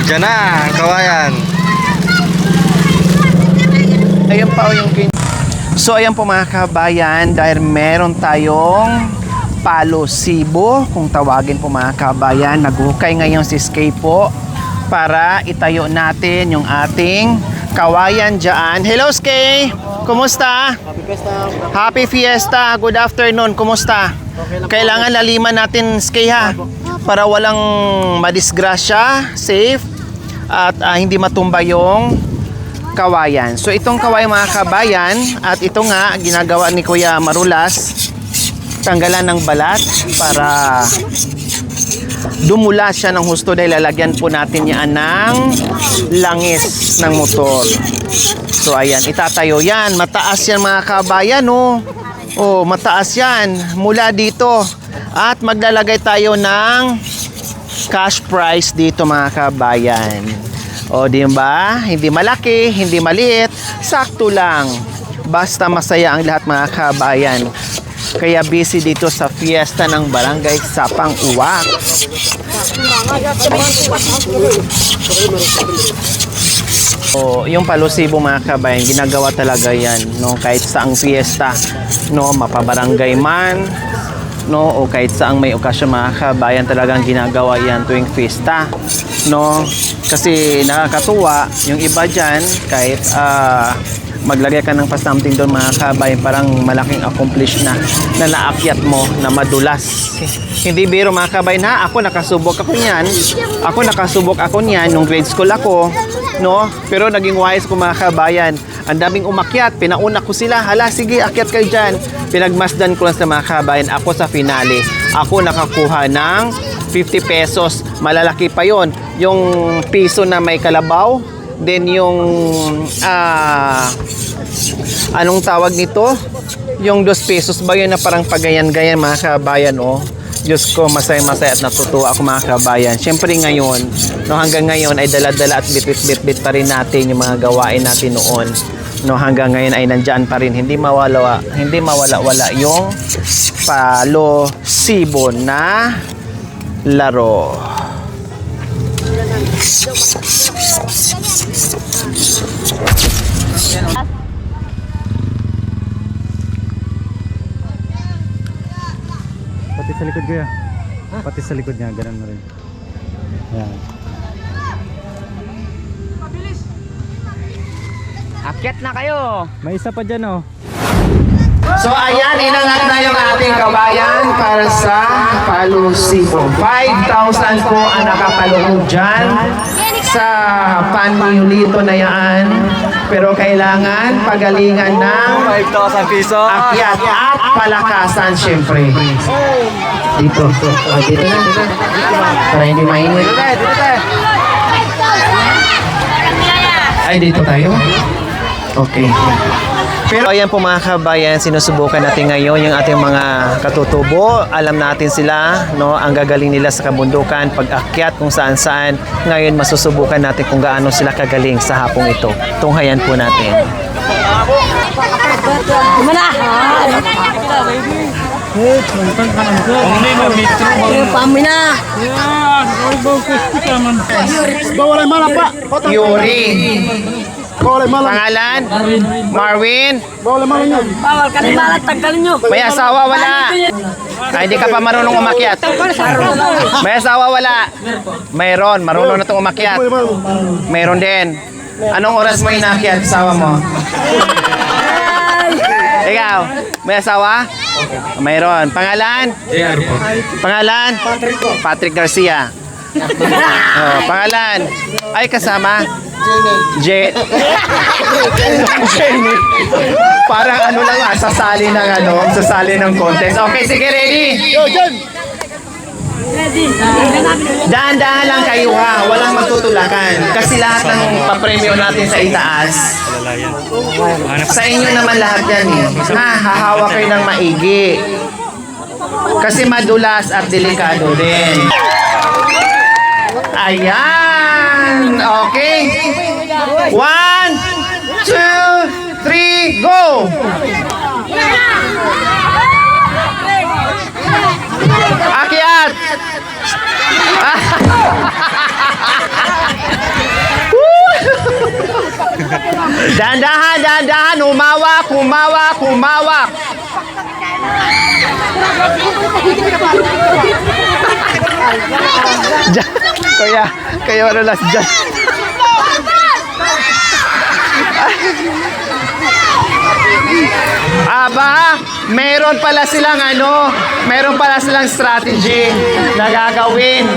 Diyan na, ang kawayan. Ayan pa yung So ayan po mga kabayan, dahil meron tayong palusibo, kung tawagin po mga kabayan, naghukay ngayon si Skay po para itayo natin yung ating kawayan dyan. Hello Skay! Kumusta? Happy Fiesta. Happy Fiesta! Good afternoon! Kumusta? Kailangan laliman natin Skay ha, para walang madisgrasya, safe, at hindi matumba yung kawayan. So itong kawayan mga kabayan, at ito nga ginagawa ni Kuya Marulas, tanggalan ng balat para dumula siya ng husto, dahil lalagyan po natin yan ng langis ng motor. So ayan, itatayo yan. Mataas yan mga kabayan, oh. Oh, mataas yan mula dito. At maglalagay tayo ng cash prize dito mga kabayan. O di ba? Hindi malaki, hindi maliit, sakto lang. Basta masaya ang lahat mga kabayan. Kaya busy dito sa fiesta ng Barangay Sapang Uwak. O, yung palusibo mga kabayan, ginagawa talaga yan, no? Kahit saang fiesta, no? Mapabarangay man, no? O kahit saang may okasyon mga kabayan, talagang ginagawa yan tuwing fiesta, no? Kasi nakakatuwa yung iba dyan, kahit maglagay ka ng pa-something doon mga kabayan, parang malaking accomplish na naakyat mo na madulas. Hindi biro mga kabayan ha, ako nakasubok ako niyan nung grade school ako, no? Pero naging wise ko mga kabayan, ang daming umakyat, pinauna ko sila, hala sige akyat kayo dyan, pinagmasdan ko lang sa mga kabayan. Ako sa finale, ako nakakuha ng 50 pesos, malalaki pa yon, yung piso na may kalabaw. Then yung anong tawag nito? Yung 2 pesos ba yun na parang pagayan-gayan mga kabayan, oh. Diyos ko, masaya-masaya at natutuwa ako mga kabayan. Siyempre ngayon, no, hanggang ngayon ay dala-dala at bit-bit pa rin natin yung mga gawain natin noon. No, hanggang ngayon ay nandyan pa rin. Hindi mawala-wala yung palusibo na laro. Pati sa likod kuya. Pati sa likod niya, ganun na rin. Ayan. Akyat na kayo. May isa pa dyan oh. So ayan, inangat na yung ating kabayan para sa palusibo. 5,000 po ang nakapaloob dyan sa panlito na yan. Pero kailangan pagalingan ng 5,000 piso. akyat at palakasan syempre. Dito. O, dito na. Para hindi mainit. Ay, dito tayo? Okay. Pero ayan po mga kabayan, sinusubukan natin ngayon yung ating mga katutubo. Alam natin sila, no, ang gagaling nila sa kabundukan, pag-akyat kung saan-saan. Ngayon masusubukan natin kung gaano sila kagaling sa hapong ito. Tunghayan po natin. Yuri. Pangalan? Marvin? Bawal kalimalat, tanggalin nyo. May asawa wala? Ay, hindi ka pa marunong umakyat. May asawa wala? Mayroon, marunong na itong umakyat. Mayroon din. Anong oras mo inakyat asawa mo? Ikaw, may asawa? Mayroon. Pangalan? Pangalan? Patrick Garcia. Oh, pangalan? Ay, kasama? Jenny. Parang ano lang sasali ng contest. Okay, sige, ready? Dahan-dahan lang kayo ha, walang magtutulakan. Kasi lahat ng papremyo natin sa itaas, sa inyo naman lahat yan eh. Ha, hahawa kayo ng maigi. Kasi madulas at delikado din. Ayan! Okay. 1, 2, 3, go! Akyat! Dahan-dahan, dahan-dahan. Humawak, humawak, humawak. Diyan. Kaya ano last dyan. Aba, meron pala silang strategy na gagawin.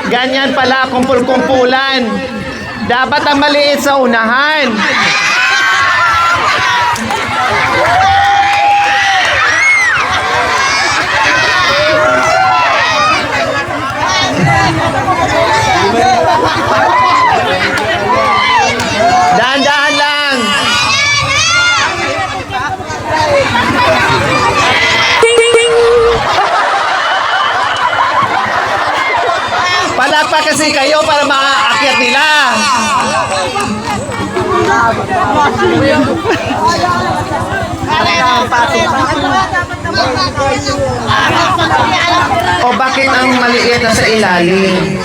Ganyan pala, kumpul-kumpulan. Dapat ang maliit sa unahan. Dahan-dahan lang. Palakpak kasi kayo para maaakyat nila. O bakit ang maliit na sa ilalim?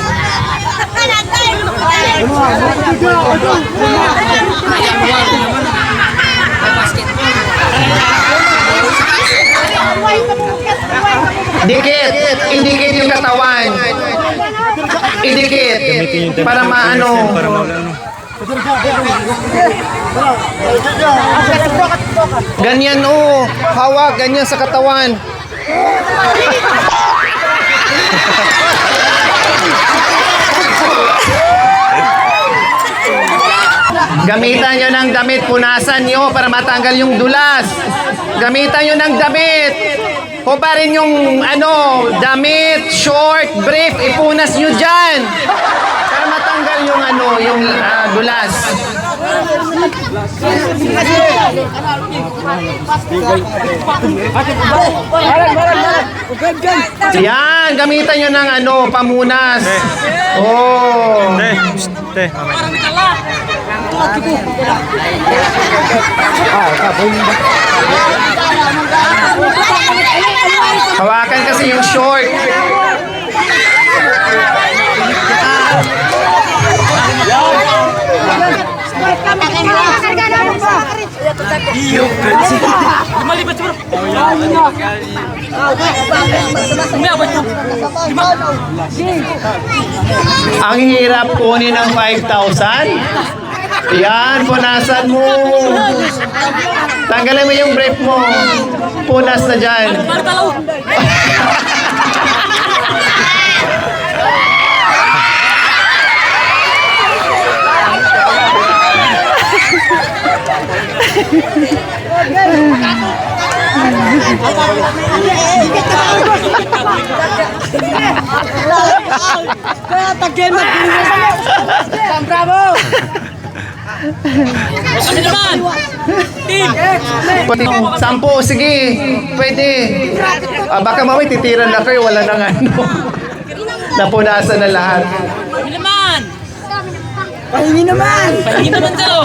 Dikit, indikit yung katawan. Idikit para maano. Ganyan oh, hawak ganyan sa katawan. Gamitan nyo ng damit, punasan nyo para matanggal yung dulas. Gamitan nyo ng damit. Hubarin yung damit, short, brief, ipunas nyo dyan. Para matanggal yung yung dulas. Yan, gamitan nyo ng pamunas. Oh. Te. Hawakan kasi yung short. Ang hirap kunin ng 5,000. Yan, punasan mo. Tanggalin mo yung brief mo. Punas na dyan. Pati 10, sige. Pwede. Baka mamay titiran na kayo, wala nang napunasan na lahat. Pahingi naman daw.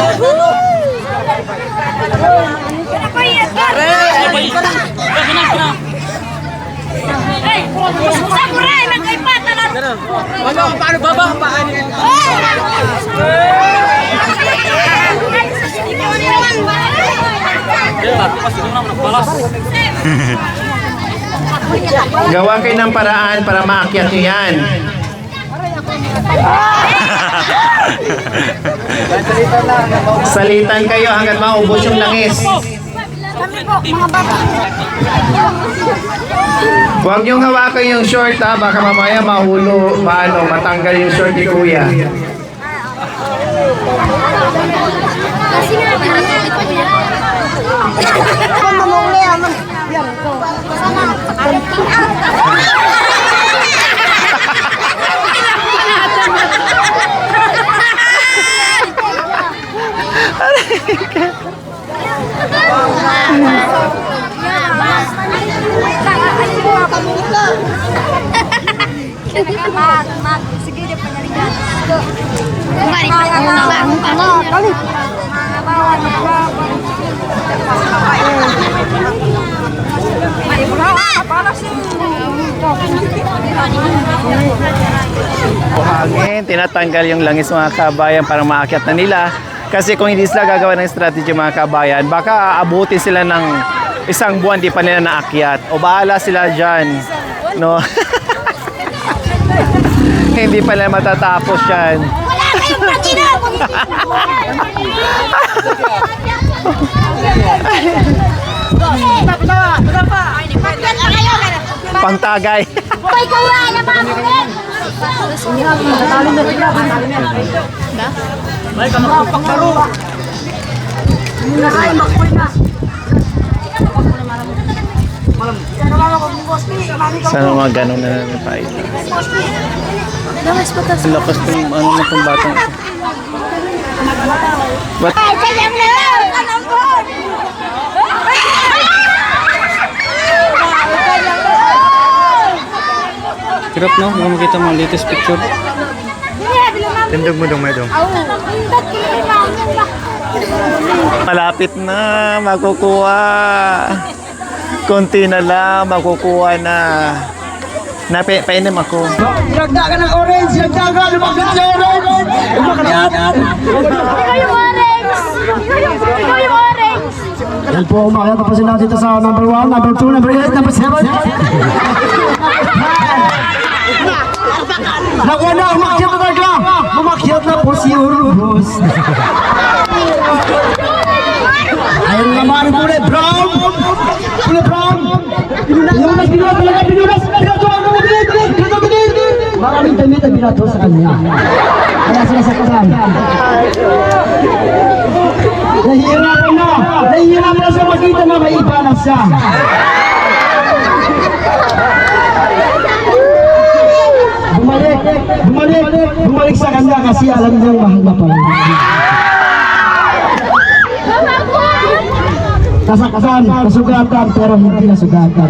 Paano baba? Gawa kayo ng paraan para maakyat nyo yan. Salitan kayo hanggang maubos yung langis. Huwag niyong hawakan yung short baka mamaya matanggal yung short ni kuya. Sige, dia penyaringan. Buhangin, tinatanggal yung langis mga kabayan para maakyat na nila Kasi kung hindi sila gagawa ng strategy mga kabayan, baka abutin sila ng isang buwan di pa nila naakyat. O bahala sila dyan. No? Hindi pa nila matatapos yan. Wala kayong Panginoon! Pangtagay. May kawa na mamunin! Sana mga ganun na napahita. Ang lakas ng ano na itong batang ito. Ba't Ay, sayang na lang! Anong bon? Hirap no? Baka makita mo ang latest picture. Tindog mo dong may dong. malapit na makukuha. Konti na lang makukuha na. Painom ako. Lagda ka ng orange, lagda ka, lumakit sa orange. Lumakit. Ikaw yung orange! Ikaw yung orange! Yan po, umakit na po sila dito sa number 1, number 2, number 8, number 7. Nakuha na, umakyat na talaga. Umakyat na po si Urubos. Ayun naman ang kulay brown. Kulay brown. Pinunas, pinunas talaga, pinunas. Maraming damit ang binato sa kanya. Kaya sila sa kasal. Nahihirapan na. Nahihirapan na siya makita na may iba na siya. Bumalik sa kanya kasi alam niyang mahal na pala. Kasakasan, kasugatan, pero hindi nasugatan.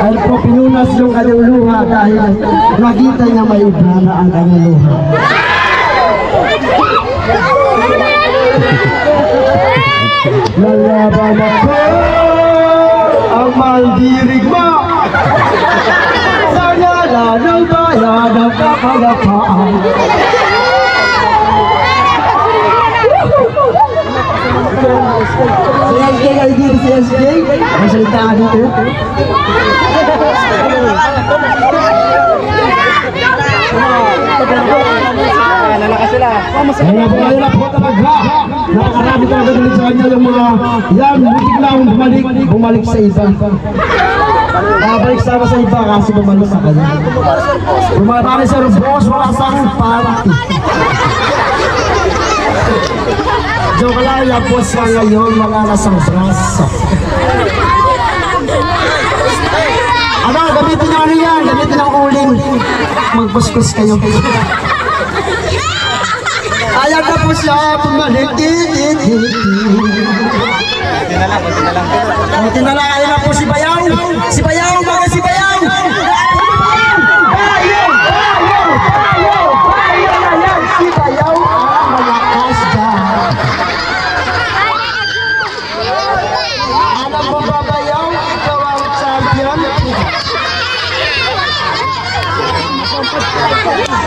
Ay po, pinunas yung kanyang luha dahil nakita niya may iba na ang kanyang luha. Lalaban ako ang maldirig mo sa ngalan ng bayan ng kapayapaan. Si SJ ay dito, si SJ. May salita ka dito. Kaya po talaga. Nakakarami talaga galit sa kanya yung mga yan, butik lang bumalik sa iba. Babalik sana sa iba kasi bumalik sa kanya. Bumatari sa Rubos, wala sang party. Joke lang, lapos ka ngayon, wala na sang braso. Ano, gamitin nyo ano yan, gamitin ang uling. Magpuskus kayo. Ayan na po siya, bumalik. Buti na lang, ayan na po si Bayaw. Si Bayaw, mga si Bayaw. Si Bayaw ang malakas dyan. Alam mo ba Bayaw, ikaw ang champion?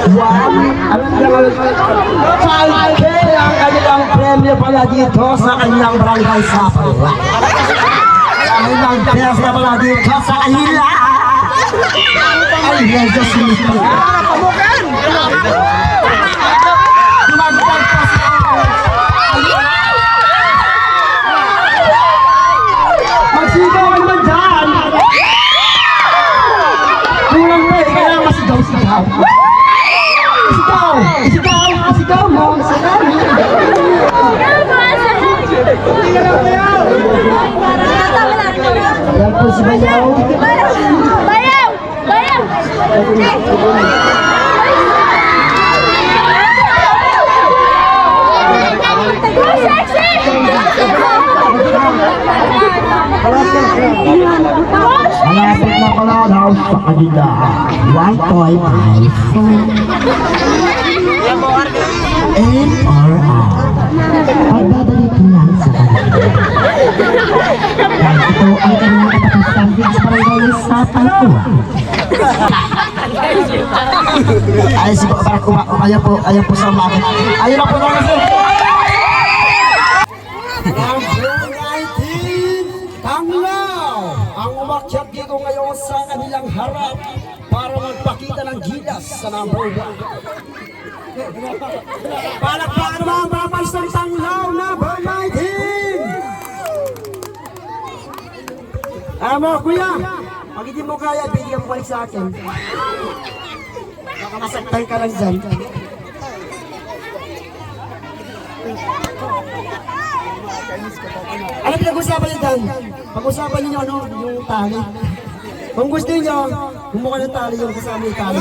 Wow! Alam niya nga, 5K ang kanilang premyo pala dito sa kanilang barangay Sapala. Dahil nag-pesa pala dito sa kanila. Ay, medyo sinipin. Dumagdag pa siya. Magsigaw ka naman dyan. Kulang na eh, kaya masigaw-sigaw. Isigaw mo. Yan po si Bayaw. Bayaw! Bayaw! Malapit na pala daw sa kanila. 1.5 MRR. Pagbabalik lang sa kanila. Dahil ito ang kanilang kapatid standing sa barangay sa Paltua. Ay, si Barack ayan po sa umakit. Ayun na po na kasi. Number 19, Tanglaw, ang umakyat dito ngayon sa kanilang harap para magpakita ng gilas sa number 1. Palakpakan naman ang mga fans ng Tanglaw, number 19. Alam mo, kuya, pag hindi mo kaya, bigyan mo balik sa akin. Baka masaktan ka lang dyan. Ano pinag-usapan niyo dyan? Pag-usapan niyo ano, yung tali. Kung gusto niyo, bumuka ng tali yung kasama yung tali.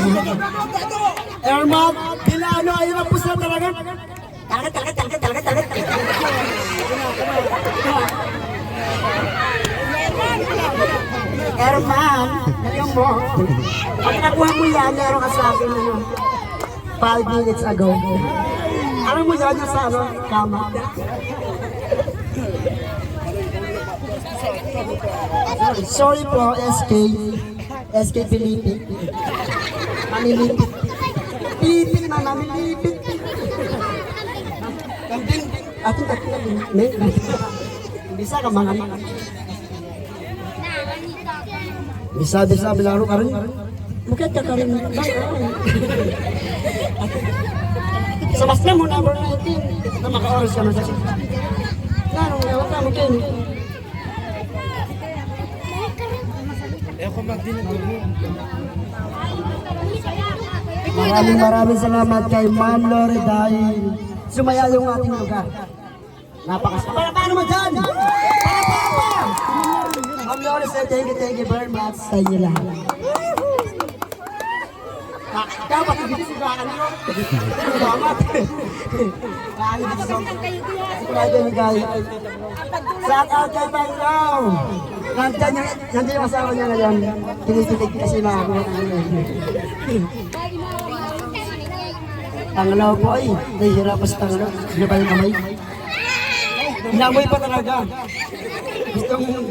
Ermat, Pilano, ayun ang pusa talaga. Talaga. Erman, ngayon mo, pag nakuha mo yan, meron ka sa akin 5 minutes ago. Alam mo yan yung sa ano, kama. Sorry po, SK Pilipin. Mamilipit. Pilipin na, mamilipit. Kambing, ating kambing. Bisa ka mga Bisa bilaro ka rin. Mukha ka rin. Sa mas na mo, number 19. Na maka-oras ka na siya. Nanong gawin ka, mungkin. Maraming salamat kay Ma'am Lore dahil sumaya yung ating lugar. Napakasama. Paano mo dyan? Ma'am Lore, thank you very much sa inyo lahat. Dapat hindi sugahan nyo. Salamat. Shout out kay Tanglaw. Nandiyan yung asawa niya ngayon. Tinititig kasi mga ako. Tanglaw po ay. Nahihirapan sa Tanglaw. Ano ba yung kamay? Inamoy pa talaga.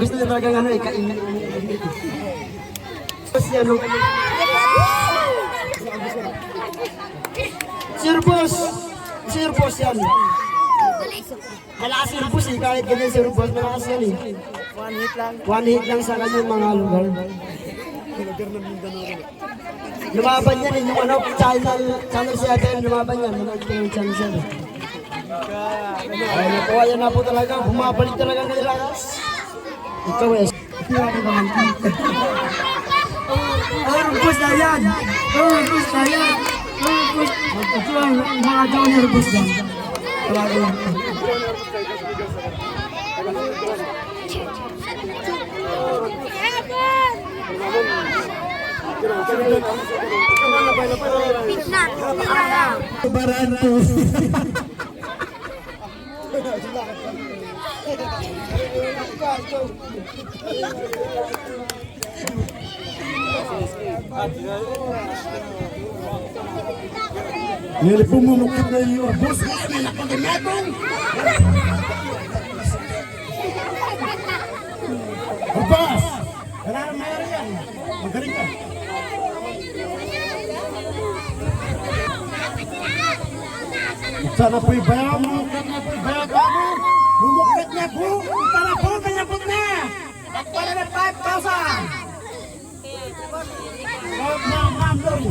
Gusto niya talaga ano eh, kainin. Sirbos yan. Malakas sirbos eh, kahit ganyan sirbos, malakas yan eh. One hit lang sa kanyang mga lugar. Lumaban yan eh, yung ano, channel 7, lumaban yan, yung channel 7. Ay nakuha yan na po talaga, bumabalik talaga ng lakas. Ikaw eh, Rumbus na yan! Rumbus na yan! Rumbus! Mga junior bus yan. Talaga yan. Baranto. Ele pumulukit na yung bus na pag-inatong. Bas! Wala nang mayroon yan. Magaling ka. Sana po'y bayaw mo. Bumukit niya po. Sana po, pinapot na. At para na 5,000. Ma'am Lori.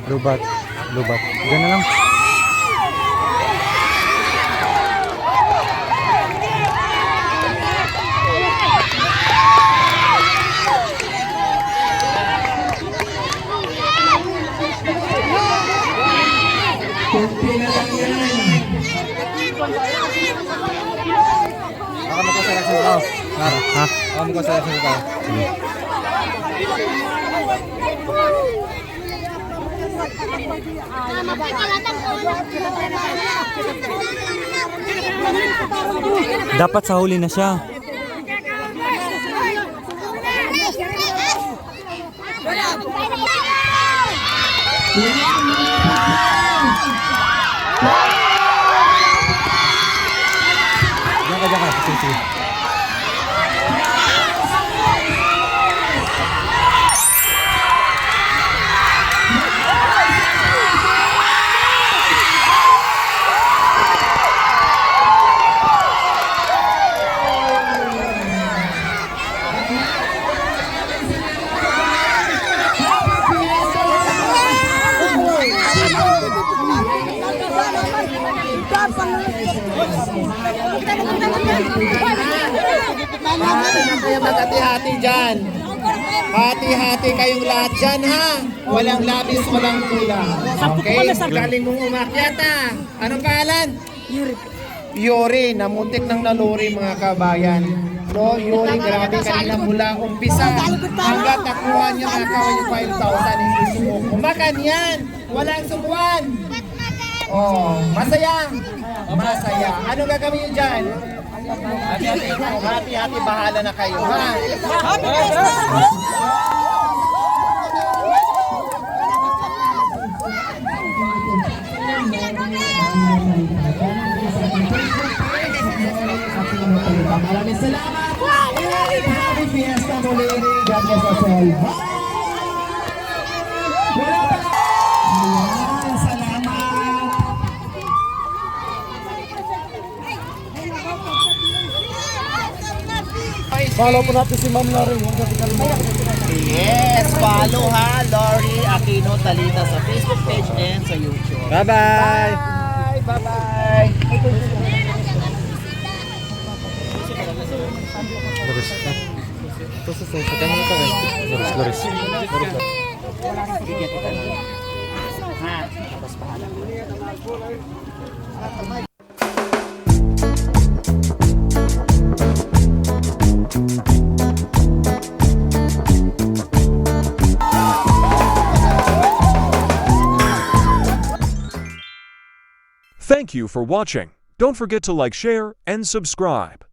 Lubat. Lubat. Diyan na lang. Dapat sa huli na siya. Diyan ka. Sige. Kayo mag-hati-hati dyan. Hati-hati kayong lahat dyan, ha? Walang labis, walang kulang. Okay? Galing mong umakyat, ha? Anong pangalan? Yuri. Namuntik ng naluri, mga kabayan. No, Yuri, grabe kanina mula umpisa. Hanggat nakuha niyo nakawa yung 5,000, hindi sumuko. Makan yan! Walang subuan! Oh, masaya! Masaya. Ano gagawin niyo dyan? Hati-hati, bahala na kayo, ha? Maraming salamat. Happy Fiesta muli. God bless us all. Wala pa. Ayan, salamat. Follow po natin si Ma'am Lori. Yes, follow ha, Lori Aquino Talita sa Facebook page and sa YouTube. Bye-bye. Bye-bye. Loris. Ito sa kanya ito eh. Loris. Ha, tapos bahala. Thank you for watching. Don't forget to like, share, and subscribe.